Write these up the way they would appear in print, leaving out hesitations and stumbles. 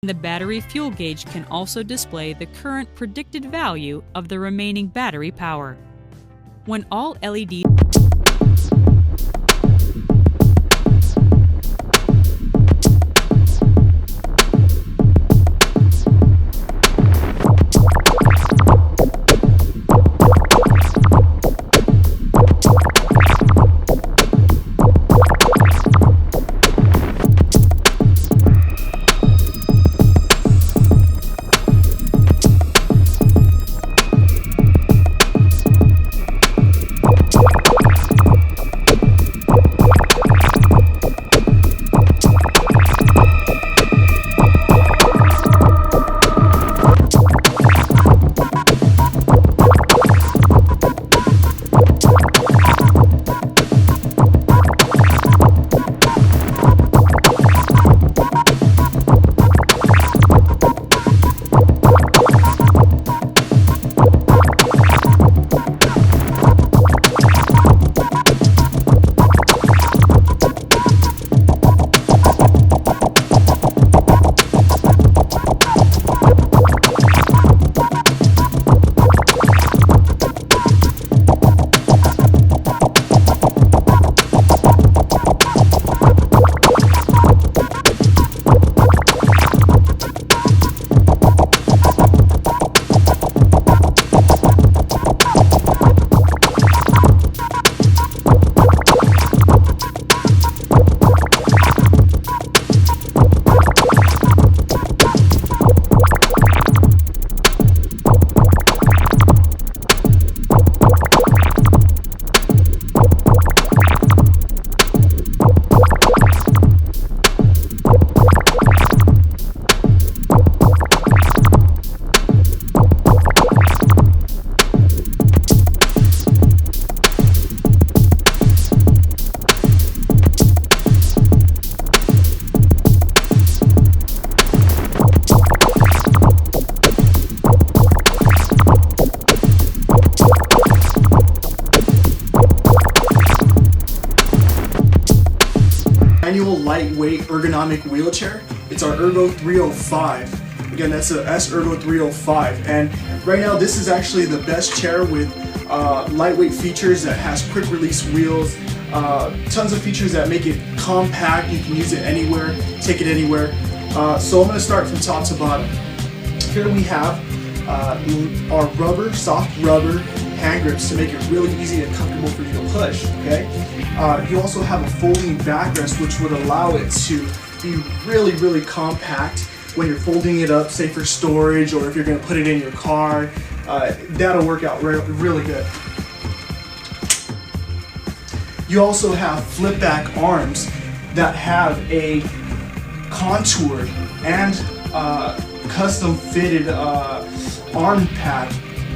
The battery fuel gauge can also display the current predicted value of the remaining battery power. When all LEDs manual lightweight ergonomic wheelchair. It's our Ergo 305. Again, that's a S Ergo 305. And right now, this is actually the best chair with lightweight features that has quick release wheels, tons of features that make it compact. You can use it anywhere, take it anywhere. So I'm going to start from top to bottom. Here we have our rubber, soft rubber hand grips to make it really easy and comfortable for you to push, okay? You also have a folding backrest which would allow it to be really compact when you're folding it up, say for storage or if you're going to put it in your car. That'll work out really good. You also have flip back arms that have a contoured and custom fitted arm pad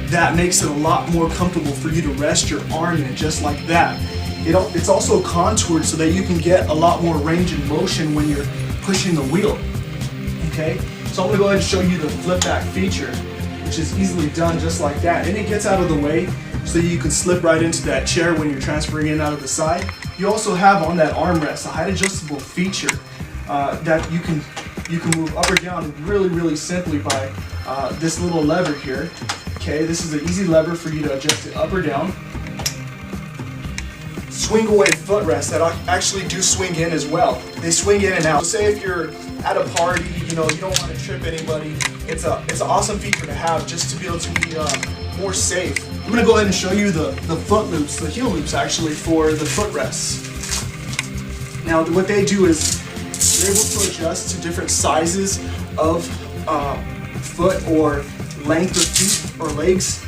that makes it a lot more comfortable for you to rest your arm in just like that. It's also contoured so that you can get a lot more range and motion when you're pushing the wheel. Okay, so I'm going to go ahead and show you the flip back feature, which is easily done just like that, and it gets out of the way so you can slip right into that chair when you're transferring in out of the side. You also have on that armrest a height adjustable feature that you can move up or down really simply by this little lever here. Okay, this is an easy lever for you to adjust it up or down. Swing away footrest that actually do swing in as well. They swing in and out. Say if you're at a party, you don't want to trip anybody, it's an awesome feature to have just to be able to be more safe. I'm going to go ahead and show you the foot loops, the heel loops actually for the footrests. Now what they do is they're able to adjust to different sizes of foot or length of feet or legs,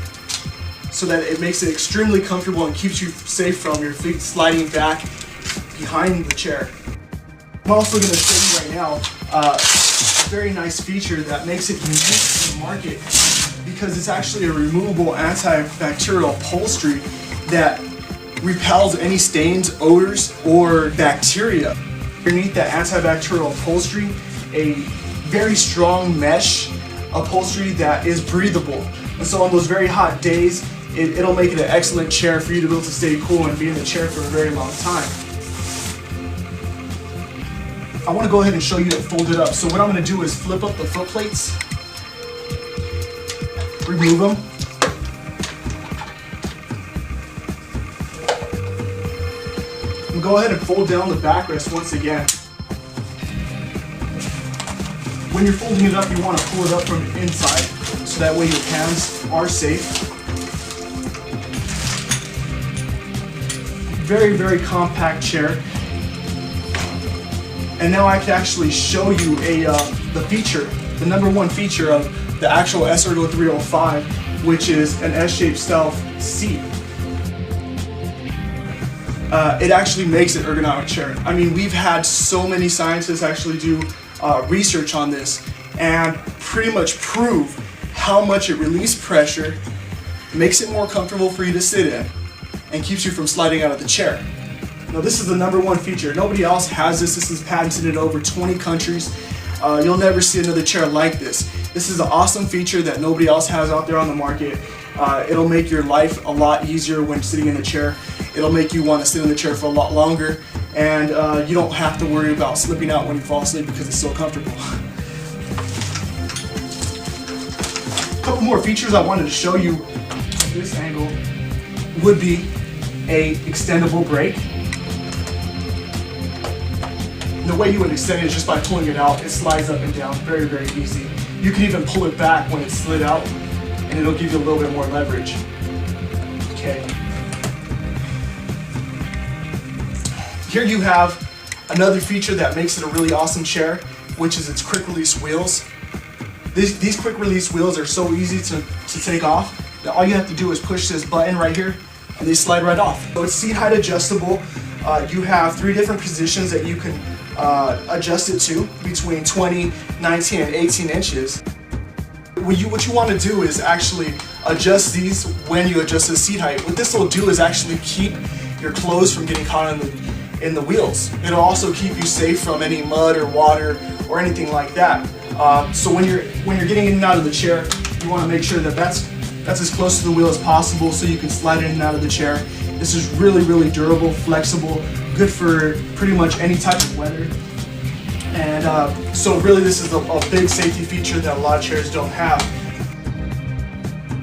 so that it makes it extremely comfortable and keeps you safe from your feet sliding back behind the chair. I'm also going to show you right now a very nice feature that makes it unique in the market because it's actually a removable antibacterial upholstery that repels any stains, odors, or bacteria. Underneath that antibacterial upholstery, a very strong mesh upholstery that is breathable. And so on those very hot days, it'll make it an excellent chair for you to be able to stay cool and be in the chair for a very long time. I want to go ahead and show you it folded up. So what I'm going to do is flip up the foot plates, remove them. And go ahead and fold down the backrest once again. When you're folding it up, you want to pull it up from the inside, so that way your hands are safe. Very, very compact chair. And now I can actually show you the feature, the number one feature of the actual S-Ergo 305, which is an S-shaped stealth seat. It actually makes an ergonomic chair. I mean, we've had so many scientists actually do research on this and pretty much prove how much it relieves pressure, makes it more comfortable for you to sit in, and keeps you from sliding out of the chair. Now this is the number one feature. Nobody else has this. This is patented in over 20 countries. You'll never see another chair like this. This is an awesome feature that nobody else has out there on the market. It'll make your life a lot easier when sitting in a chair. It'll make you want to sit in the chair for a lot longer, and you don't have to worry about slipping out when you fall asleep because it's so comfortable. A couple more features I wanted to show you at this angle would be a extendable brake. The way you would extend it is just by pulling it out. It slides up and down very, very easy. You can even pull it back when it's slid out, and it'll give you a little bit more leverage. Okay. Here you have another feature that makes it a really awesome chair, which is its quick release wheels. These quick release wheels are so easy to take off that all you have to do is push this button right here and they slide right off. So it's seat height adjustable. You have 3 different positions that you can adjust it to between 20, 19, and 18 inches. What you want to do is actually adjust these when you adjust the seat height. What this will do is actually keep your clothes from getting caught in the wheels. It'll also keep you safe from any mud or water or anything like that. So when you're getting in and out of the chair, you want to make sure that that's as close to the wheel as possible so you can slide in and out of the chair. This is really, really durable, flexible, good for pretty much any type of weather. And so really this is a big safety feature that a lot of chairs don't have.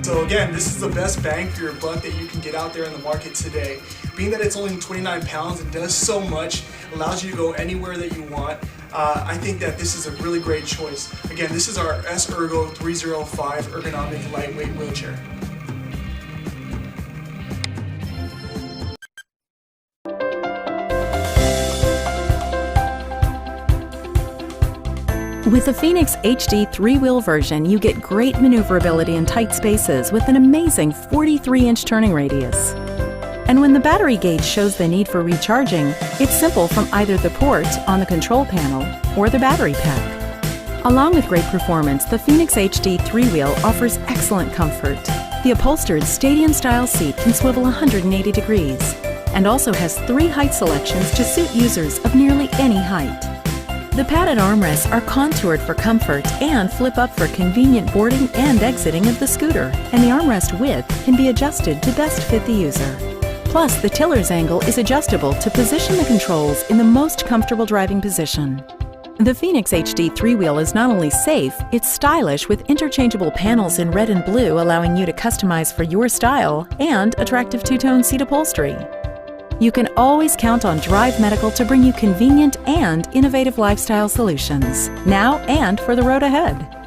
So again, this is the best bang for your buck that you can get out there in the market today. Being that it's only 29 pounds and does so much, allows you to go anywhere that you want, I think that this is a really great choice. Again, this is our S-Ergo 305 ergonomic lightweight wheelchair. With the Phoenix HD 3-wheel version, you get great maneuverability in tight spaces with an amazing 43-inch turning radius. And when the battery gauge shows the need for recharging, it's simple from either the port on the control panel or the battery pack. Along with great performance, the Phoenix HD 3-wheel offers excellent comfort. The upholstered stadium-style seat can swivel 180 degrees and also has 3 height selections to suit users of nearly any height. The padded armrests are contoured for comfort and flip up for convenient boarding and exiting of the scooter, and the armrest width can be adjusted to best fit the user. Plus, the tiller's angle is adjustable to position the controls in the most comfortable driving position. The Phoenix HD 3-wheel is not only safe, it's stylish with interchangeable panels in red and blue allowing you to customize for your style and attractive 2-tone seat upholstery. You can always count on Drive Medical to bring you convenient and innovative lifestyle solutions, now and for the road ahead.